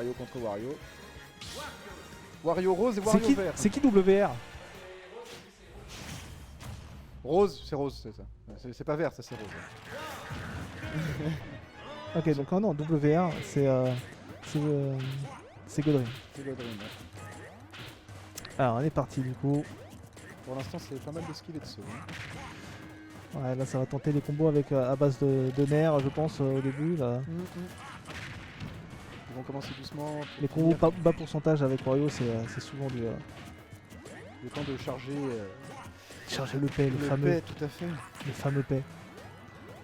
Wario contre Wario. Wario rose et Wario vert. C'est qui WR? Rose, c'est rose, c'est ça. C'est pas vert, ça c'est rose. Ok, donc non, WR, c'est Godrin. C'est Godrin, ouais. Alors, on est parti du coup. Pour l'instant, c'est pas mal de skill et de saut. Ouais, là, ça va tenter les combos avec à base de nerfs, je pense, au début. Là. Ils vont commencer doucement. Les combos bas pourcentage avec Wario, c'est souvent du. Le temps de charger. Charger le paix, le fameux. Paix, tout à fait. Le fameux paix.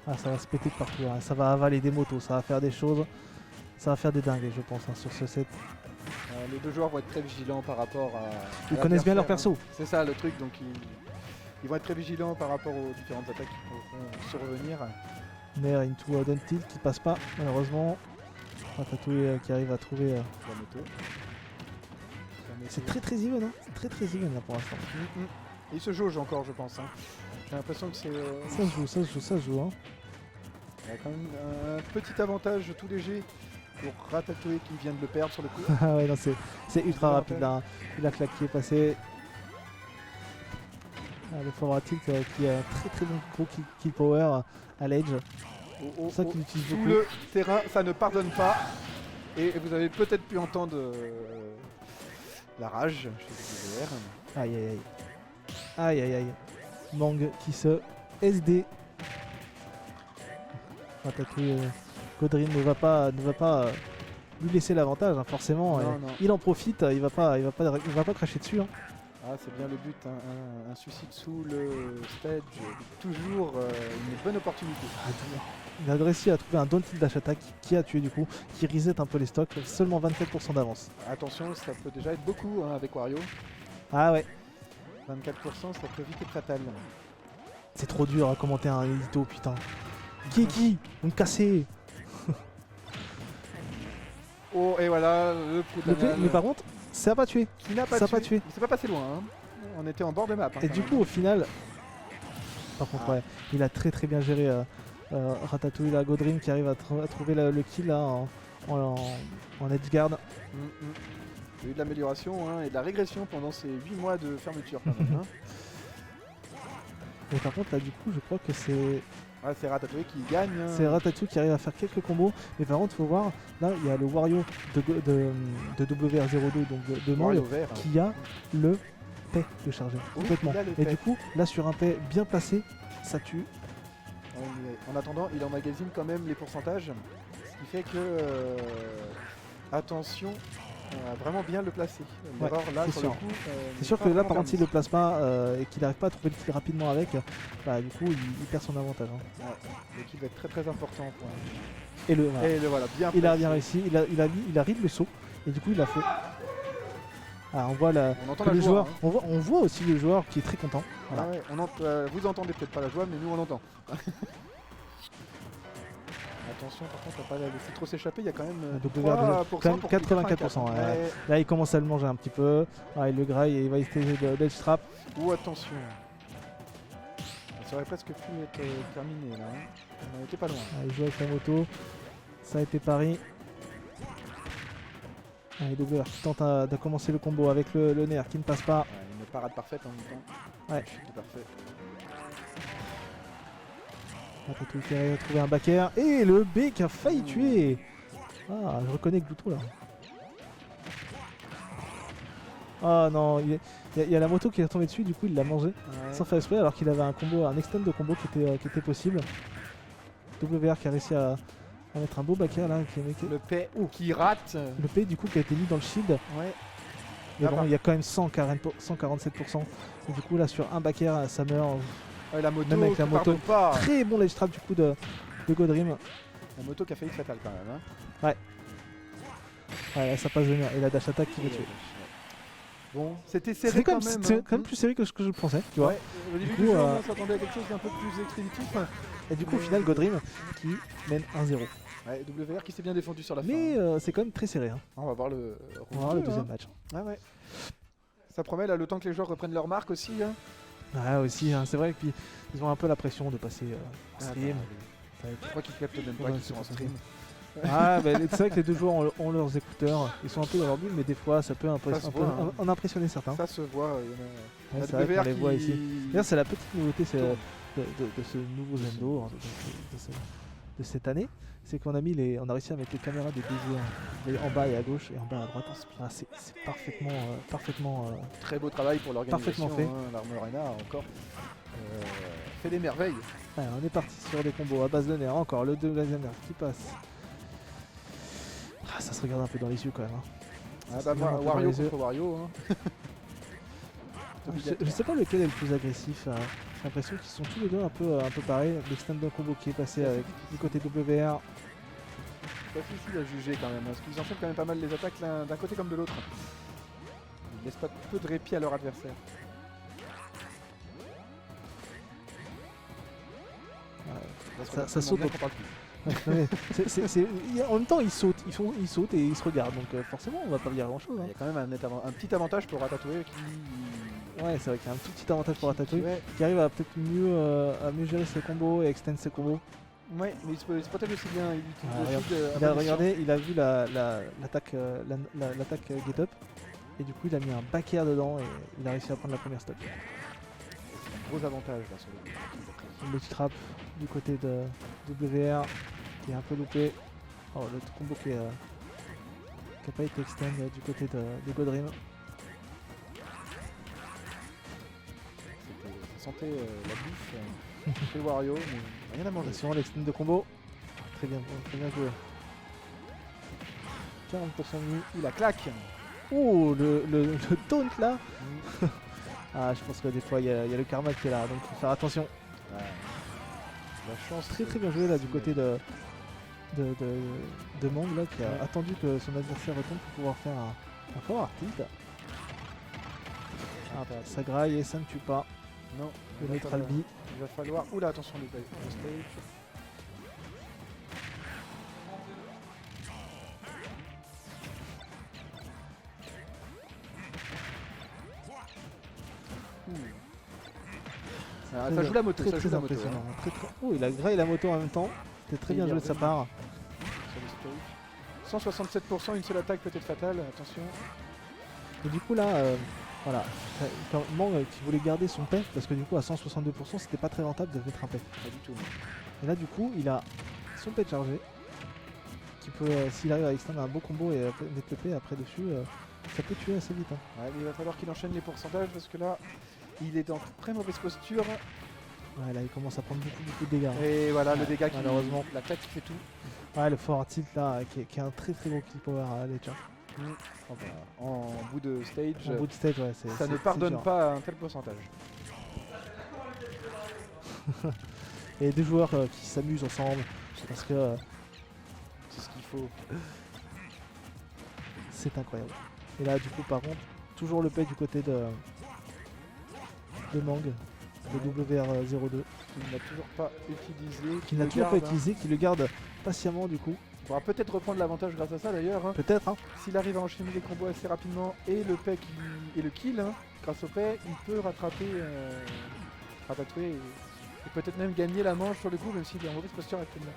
Ah, ça va se péter de partout. Hein. Ça va avaler des motos, ça va faire des choses. Ça va faire des dingues, je pense, hein, sur ce set. Les deux joueurs vont être très vigilants par rapport à. Ils connaissent bien leur perso. Hein. C'est ça le truc, donc ils vont être très vigilants par rapport aux différentes attaques qui pourront survenir. Nair into down tilt qui passe pas, malheureusement. Ratatouille qui arrive à trouver. La moto. C'est très even, hein. C'est très even là pour l'instant. Il se jauge encore, je pense. Hein. J'ai l'impression que c'est. Ça se joue. Hein. Il y a quand même un petit avantage tout léger pour Ratatouille qui vient de le perdre sur le coup. Ah ouais, non, c'est ultra rapide là. Il a claqué, passé. Ah, le forward tilt qui a un très bon gros kill power à l'edge. C'est ça qu'il utilise beaucoup. Sous le terrain, ça ne pardonne pas. Et vous avez peut-être pu entendre la rage chez WR. Aïe. Mang qui se SD. Ratatouille, Godrin ne va pas lui laisser l'avantage, hein, forcément. Non. Il en profite, il va pas cracher dessus. Hein. Ah, c'est bien le but, hein, un suicide sous le stage, toujours une bonne opportunité. Il a réussi à trouver un down tilt dash attack qui a tué du coup, qui reset un peu les stocks, seulement 24% d'avance. Attention, ça peut déjà être beaucoup hein, avec Wario. Ah ouais. 24%, ça peut vite être fatal. C'est trop dur à commenter un édito, putain. Qui on me cassait. Oh, et voilà, le coup de la Mais par contre, ça n'a pas tué. Il n'a pas tué. Il s'est pas passé loin. Hein. On était en bord de map. Hein, et du coup, au final, par contre, ouais, il a très bien géré Ratatouille, la Godrin qui arrive à trouver le kill là en edge guard. Il y a eu de l'amélioration hein, et de la régression pendant ces 8 mois de fermeture quand même. Hein. Et par contre, là, du coup, je crois que c'est. Ouais, c'est Ratatouille qui gagne. Hein. C'est Ratatouille qui arrive à faire quelques combos. Mais par contre, il faut voir, là, il y a le Wario de WR02, donc de Mario, qui a le paix de charger complètement. Et du coup, là, sur un paix bien placé, ça tue. En attendant, il emmagasine quand même les pourcentages. Ce qui fait que. Attention. Vraiment bien le placer. L'erreur là sur le coup. C'est sûr que là par contre s'il le place pas et qu'il n'arrive pas à trouver le kill rapidement avec, bah du coup il perd son avantage. Hein. Ouais. Le kill va être très important. Et le voilà, bien il a bien réussi, il a read le saut et du coup il a fait. Ah, on voit que le joueur, hein. on voit aussi le joueur qui est très content. Voilà. Ah ouais, vous entendez peut-être pas la joie mais nous on entend. Attention, par contre, on va pas la laisser trop s'échapper. Il y a quand même 84%. Ouais. Là, il commence à le manger un petit peu. Ouais, il le graille et il va essayer de l'edge trap. Oh, attention. Ça aurait presque pu être terminé là. Hein. On n'était pas loin. Il joue avec la moto. Ça a été pari. Allez, Doubler qui tente de commencer le combo avec le nerf qui ne passe pas. Ouais, une parade parfaite en même temps. Ouais. C'était parfait. Ratatouille qui arrive à trouver un back air. Et le B qui a failli tuer. Ah, je reconnais Glouto là. Ah non, il y a la moto qui est tombée dessus, du coup il l'a mangé sans faire exprès alors qu'il avait un extend de combo qui était possible. WR qui a réussi à mettre un beau back air là. Le P qui rate. Le P du coup qui a été mis dans le shield. Ouais. Mais bon, il y a quand même 147%. Et du coup là sur un back air ça meurt. La moto, même avec la moto, pas. Très bon ledge trap du coup de Godrim. La moto qui a failli fatal quand même. Hein. Ouais, là, ça passe bien. Et la dash attack qui va tuer. Bon, c'était serré quand même. C'est quand même plus serré que ce que je pensais, tu vois. Au début du jeu, on s'attendait à quelque chose d'un peu plus expéditif. Et du coup, au final, Godrim qui mène 1-0. Ouais, WR qui s'est bien défendu sur la fin. Mais c'est quand même très serré. Hein. On va voir le deuxième match. Ah ouais. Ça promet là le temps que les joueurs reprennent leur marque aussi. Hein. Ouais, aussi, hein. C'est vrai qu'ils ont un peu la pression de passer en stream. Je crois qu'ils captent même pas qu'ils sont en stream. Ah, bah, c'est vrai que les deux joueurs ont leurs écouteurs, ils sont un peu dans leur bulle, mais des fois ça peut en impressionner certains. Ça se voit, il y en a. C'est vrai qu'on les voit ici. D'ailleurs, c'est la petite nouveauté de ce nouveau Zendo, hein, de cette année, c'est qu'on a réussi à mettre les caméras des deux joueurs en bas et à gauche et en bas à droite. Ah, c'est parfaitement très beau travail pour l'organisation. Parfaitement fait. L'Armor Arena encore fait des merveilles. Ouais, on est parti sur des combos à base de nerfs. Encore le deuxième nerf qui passe. Ah, ça se regarde un peu dans les yeux quand même. Hein. Ah bah Wario contre Wario. Hein. Je sais pas lequel est le plus agressif. J'ai l'impression qu'ils sont tous les deux un peu pareils. L'extended combo qui est passé avec du côté WR. C'est pas difficile à juger quand même, parce qu'ils enchaînent quand même pas mal les attaques d'un côté comme de l'autre. Ils laissent pas peu de répit à leur adversaire. Ça saute. En même temps, ils sautent et ils se regardent, donc forcément, on va pas dire grand chose. Hein. Il y a quand même un petit avantage pour Ratatouille qui. Ouais, c'est vrai qu'il y a un tout petit avantage pour Ratatouille qui arrive à peut-être mieux gérer ses combos et extend ses combos. Ouais, mais il se protège aussi bien. Il a vu l'attaque get up et du coup il a mis un back air dedans et il a réussi à prendre la première stock. C'est un gros avantage là sur le petit trap du côté de WR qui est un peu loupé. Oh, le combo qui n'a pas été extend du côté de Godrim. Ça sentait la bouffe chez Wario, mais rien à manger. Attention, l'extend de combo. Très bien joué. 40% de nuit. Ouh, la claque. Oh, le taunt là. Ah, je pense que des fois il y a le karma qui est là, donc il faut faire attention. La chance. Très bien joué là du côté de Mang là, qui a attendu que son adversaire retombe pour pouvoir faire un fort tilt. Ça graille et ça ne tue pas. Non. Le neutral B. Il va falloir. Oula, attention le stage. Ça joue la moto, très impressionnant. Oh, il a graillé la moto en même temps. C'était très bien joué de sa part. 167%, une seule attaque peut être fatale, attention. Et du coup là, voilà, quand Mang qui voulait garder son paix, parce que du coup à 162% c'était pas très rentable de mettre un paix. Pas du tout. Et là du coup il a son paix chargé, qui peut, s'il arrive à extendre un beau combo et mettre le paix après dessus, ça peut tuer assez vite. Hein. Ouais, mais il va falloir qu'il enchaîne les pourcentages parce que là, il est dans très mauvaise posture. Ouais, là il commence à prendre beaucoup de dégâts. Et voilà, le dégât qui, malheureusement. La claque qui fait tout. Ouais, le fort tilt là, qui est un très gros kill power à Ledger. En bout de stage, ouais, ça ne pardonne pas un tel pourcentage. Et deux joueurs qui s'amusent ensemble, parce que c'est ce qu'il faut. C'est incroyable. Et là du coup par contre, toujours le pay du côté de Mang, de WR02. Qui n'a toujours pas utilisé. Qui le garde patiemment du coup. Il pourra peut-être reprendre l'avantage grâce à ça d'ailleurs. Hein. Peut-être. Hein. S'il arrive à enchaîner les combos assez rapidement et le paix et le kill, hein, grâce au paix, il peut rattraper Ratatouille et peut-être même gagner la manche sur le coup, même s'il est en mauvaise posture actuellement.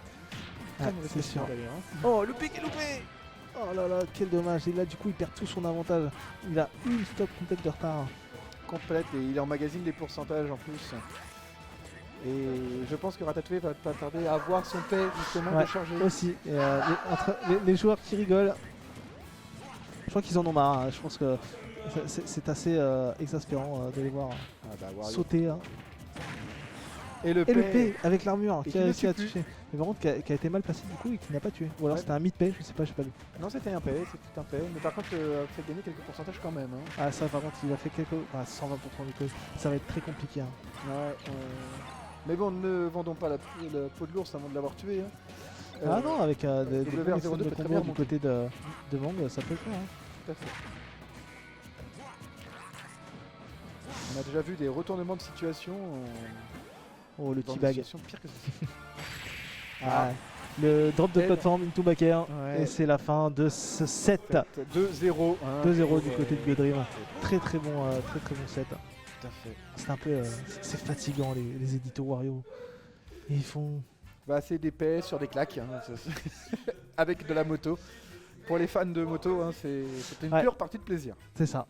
C'est sûr. Hein. Oh, le pic est loupé. Oh là là, quel dommage. Et là du coup il perd tout son avantage. Il a une stop complète de retard. Complète, et il emmagasine les pourcentages en plus. Et je pense que Ratatouille va pas tarder à avoir son paix justement de charger. Aussi, et, les joueurs qui rigolent, je crois qu'ils en ont marre. Hein. Je pense que c'est assez exaspérant de les voir sauter. Hein. Et le P avec l'armure qui a touché. Mais par contre qui a été mal placé du coup et qui n'a pas tué. Ou alors c'était un mid-pay, je sais pas, j'ai pas lu. Non, c'était un pay, c'était un pay. Mais par contre fait gagner quelques pourcentages quand même. Hein. Ah ça par contre il a fait quelques... 120% du coup. Ça va être très compliqué. Hein. Ouais, mais bon, ne vendons pas la peau de l'ours avant de l'avoir tué. Hein. Ah non, avec des WR02 peut très bien du côté de Mang, ça peut le faire. Hein. Tout à fait. On a déjà vu des retournements de situation. Oh, le T-bag. Pire que ça. Le drop de plateforme into back air. Ouais. Et c'est la fin de ce set. 2-0. 2-0 du côté de Godrim. Très bon set. Tout à fait. C'est un peu c'est fatigant les éditos Wario. Et ils font assez d'épais sur des claques, hein, avec de la moto. Pour les fans de moto, hein, c'est une pure partie de plaisir. C'est ça.